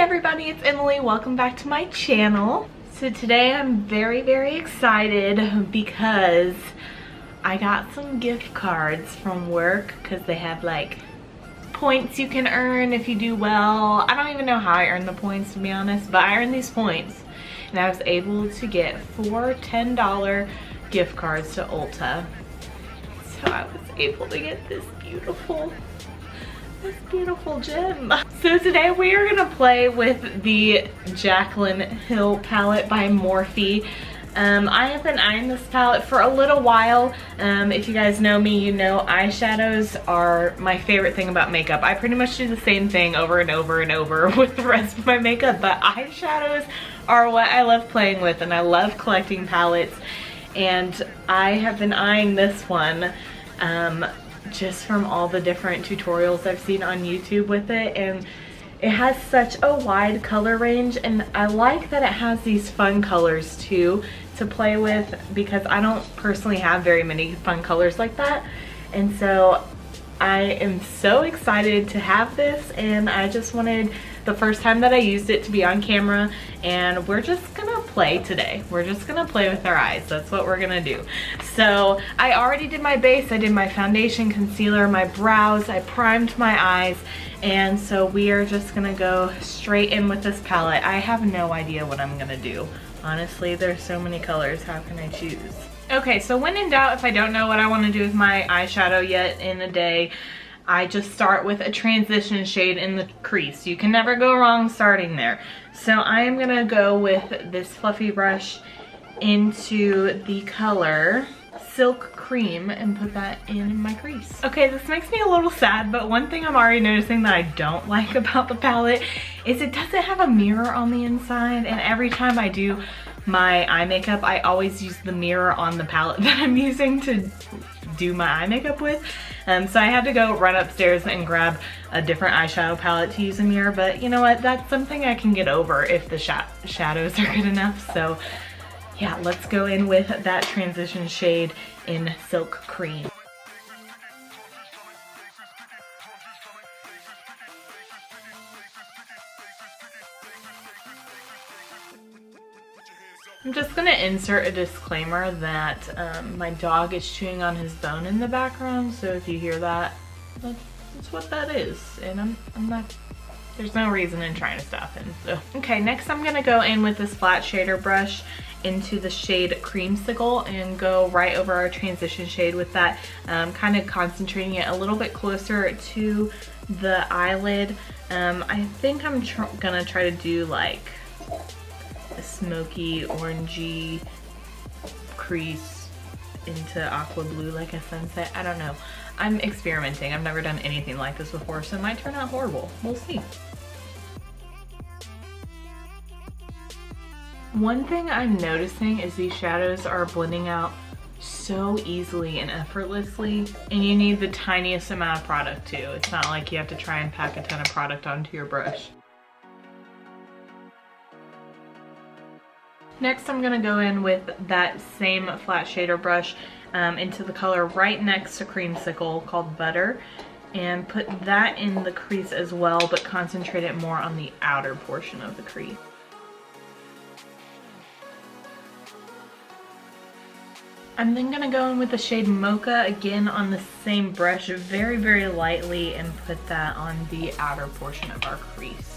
everybody, it's Emily. Welcome back to my channel. So today I'm very excited because I got some gift cards from work because they have like points you can earn if you do well. I don't even know how I earned the points, to be honest, but I earned these points and I was able to get 4 $10 gift cards to Ulta. So I was able to get this beautiful gem. So today we are gonna play with the Jaclyn Hill palette by Morphe. I have been eyeing this palette for a little while. If you guys know me, you know eyeshadows are my favorite thing about makeup. I pretty much do the same thing over and over and over with the rest of my makeup, but eyeshadows are what I love playing with, and I love collecting palettes. And I have been eyeing this one just from all the different tutorials I've seen on YouTube with it, and it has such a wide color range, and I like that it has these fun colors too to play with, because I don't personally have very many fun colors like that. And so I am so excited to have this, and I just wanted the first time that I used it to be on camera, and we're just gonna play today. We're just gonna play with our eyes. That's what we're gonna do. So I already did my base. I did my foundation, concealer, my brows. I primed my eyes, and so we are just gonna go straight in with this palette. I have no idea what I'm gonna do. Honestly, there's so many colors. How can I choose? Okay, so when in doubt, if I don't know what I want to do with my eyeshadow yet in a day, I just start with a transition shade in the crease. You can never go wrong starting there. So I am gonna go with this fluffy brush into the color Silk Cream and put that in my crease. Okay, this makes me a little sad, but one thing I'm already noticing that I don't like about the palette is it doesn't have a mirror on the inside, and every time I do my eye makeup, I always use the mirror on the palette that I'm using to do my eye makeup with. So I had to go run upstairs and grab a different eyeshadow palette to use a mirror, but you know what? That's something I can get over if the shadows are good enough. So yeah, let's go in with that transition shade in Silk Cream. I'm just gonna insert a disclaimer that my dog is chewing on his bone in the background, so if you hear that, that's what that is, and I'm not, there's no reason in trying to stop him. So okay, next I'm gonna go in with this flat shader brush into the shade Creamsicle and go right over our transition shade with that, kind of concentrating it a little bit closer to the eyelid. I think I'm gonna try to do like a smoky orangey crease into aqua blue like a sunset. I don't know. I'm experimenting. I've never done anything like this before, so it might turn out horrible. We'll see. One thing I'm noticing is these shadows are blending out so easily and effortlessly, and you need the tiniest amount of product too. It's not like you have to try and pack a ton of product onto your brush. Next, I'm gonna go in with that same flat shader brush into the color right next to Creamsicle called Butter, and put that in the crease as well, but concentrate it more on the outer portion of the crease. I'm then gonna go in with the shade Mocha again on the same brush very lightly and put that on the outer portion of our crease.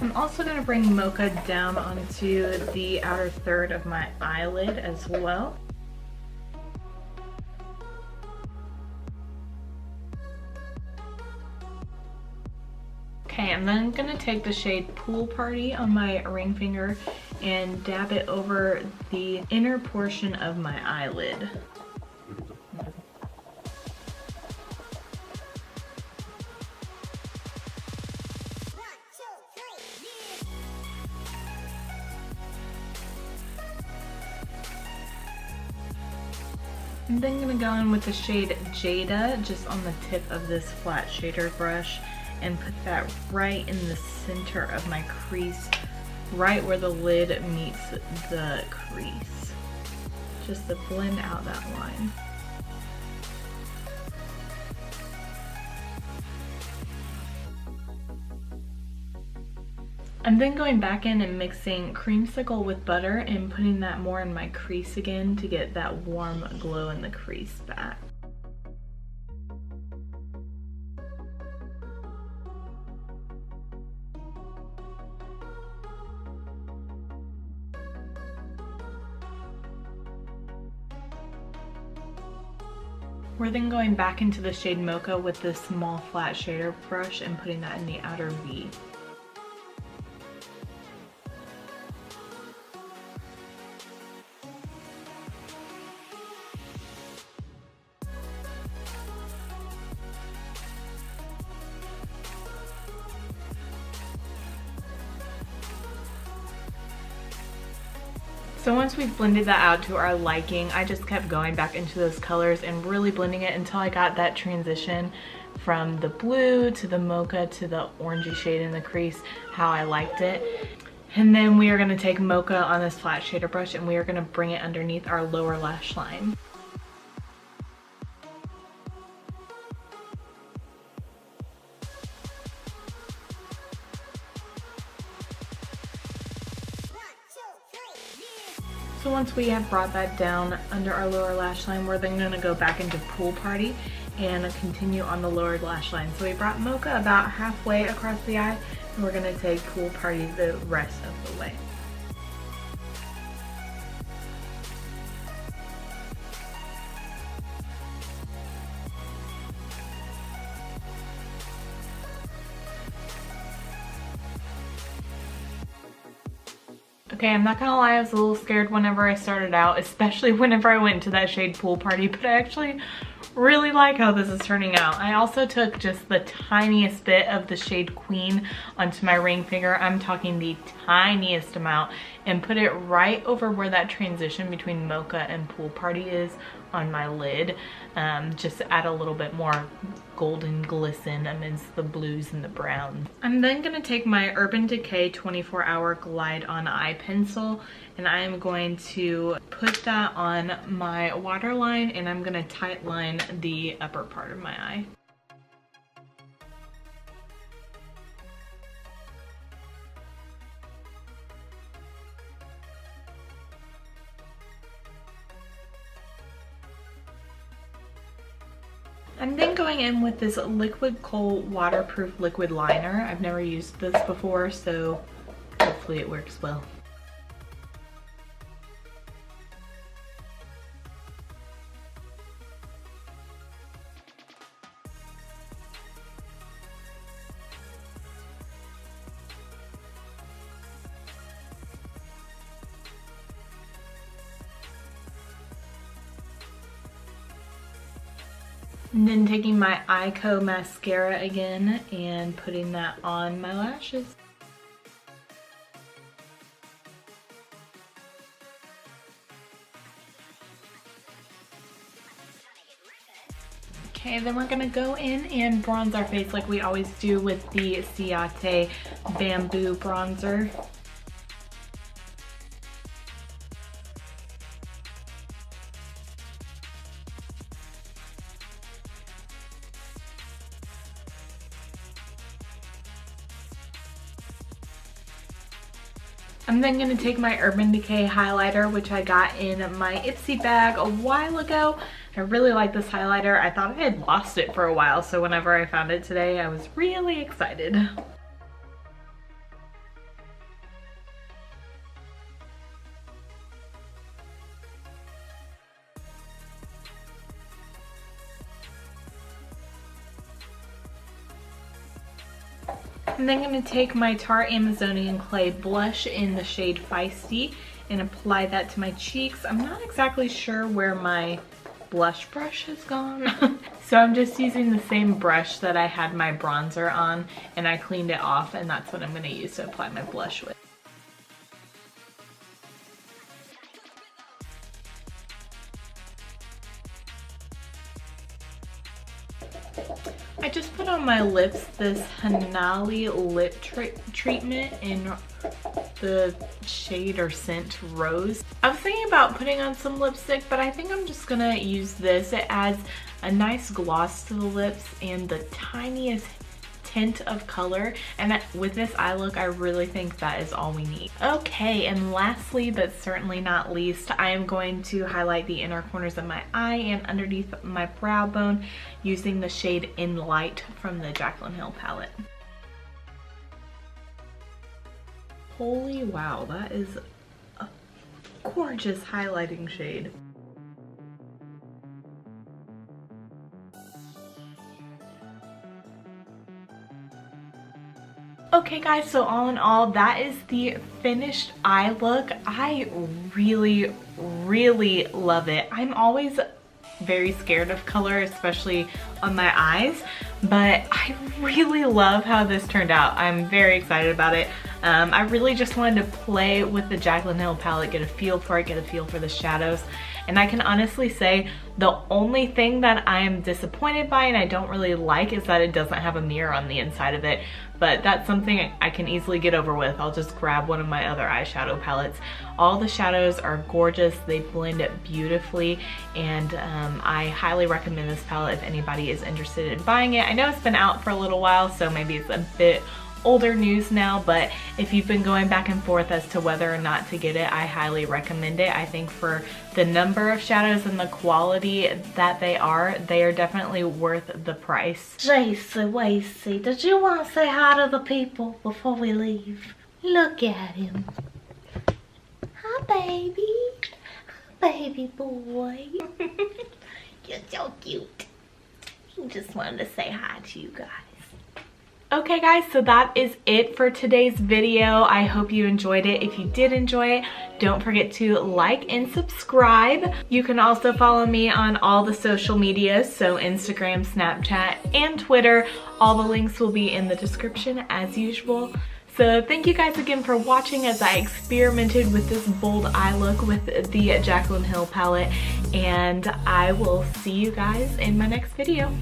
I'm also going to bring Mocha down onto the outer third of my eyelid as well. Okay, I'm then going to take the shade Pool Party on my ring finger and dab it over the inner portion of my eyelid. I'm then going to go in with the shade Jada just on the tip of this flat shader brush and put that right in the center of my crease, right where the lid meets the crease, just to blend out that line. I'm then going back in and mixing creamsicle with butter and putting that more in my crease again to get that warm glow in the crease back. We're then going back into the shade Mocha with this small flat shader brush and putting that in the outer V. So once we've blended that out to our liking, I just kept going back into those colors and really blending it until I got that transition from the blue to the mocha to the orangey shade in the crease, how I liked it. And then we are gonna take Mocha on this flat shader brush and we are gonna bring it underneath our lower lash line. So once we have brought that down under our lower lash line, we're then gonna go back into Pool Party and continue on the lower lash line. So we brought Mocha about halfway across the eye and we're gonna take Pool Party the rest of the way. Okay, I'm not gonna lie, I was a little scared whenever I started out, especially whenever I went to that shade Pool Party, but I actually really like how this is turning out. I also took just the tiniest bit of the shade Queen onto my ring finger. I'm talking the tiniest amount, and put it right over where that transition between Mocha and Pool Party is on my lid, just to add a little bit more golden glisten amidst the blues and the browns. I'm then gonna take my Urban Decay 24-Hour Glide On Eye Pencil and I am going to put that on my waterline and I'm gonna tight line the upper part of my eye. I'm then going in with this Liquid Kohl waterproof liquid liner. I've never used this before, so hopefully it works well. And then taking my Eyeshadow mascara again and putting that on my lashes. Okay, then we're gonna go in and bronze our face like we always do with the Ciate Bamboo Bronzer. I'm then going to take my Urban Decay highlighter, which I got in my Ipsy bag a while ago. I really like this highlighter. I thought I had lost it for a while, so whenever I found it today, I was really excited. I'm then going to take my Tarte Amazonian Clay blush in the shade Feisty and apply that to my cheeks. I'm not exactly sure where my blush brush has gone. So I'm just using the same brush that I had my bronzer on and I cleaned it off, and that's what I'm going to use to apply my blush with. I just put on my lips this Hanali lip treatment in the shade or scent Rose. I was thinking about putting on some lipstick, but I think I'm just gonna use this. It adds a nice gloss to the lips and the tiniest tint of color, and with this eye look I really think that is all we need. Okay, and lastly but certainly not least, I am going to highlight the inner corners of my eye and underneath my brow bone using the shade In Light from the Jaclyn Hill palette. Holy wow, that is a gorgeous highlighting shade. Okay guys, so all in all, that is the finished eye look. I really love it. I'm always very scared of color, especially on my eyes, but I really love how this turned out. I'm very excited about it. I really just wanted to play with the Jaclyn Hill palette, get a feel for it, get a feel for the shadows. And I can honestly say the only thing that I am disappointed by and I don't really like is that it doesn't have a mirror on the inside of it. But that's something I can easily get over with. I'll just grab one of my other eyeshadow palettes. All the shadows are gorgeous. They blend it beautifully. And I highly recommend this palette if anybody is interested in buying it. I know it's been out for a little while, so maybe it's a bit older news now, but if you've been going back and forth as to whether or not to get it, I highly recommend it. I think for the number of shadows and the quality that they are definitely worth the price. Jacey, did you want to say hi to the people before we leave? Look at him. Hi, baby. Hi, baby boy. You're so cute. He just wanted to say hi to you guys. Okay guys, so that is it for today's video. I hope you enjoyed it. If you did enjoy it, don't forget to like and subscribe. You can also follow me on all the social media, so Instagram, Snapchat, and Twitter. All the links will be in the description as usual. So thank you guys again for watching as I experimented with this bold eye look with the Jaclyn Hill palette, and I will see you guys in my next video.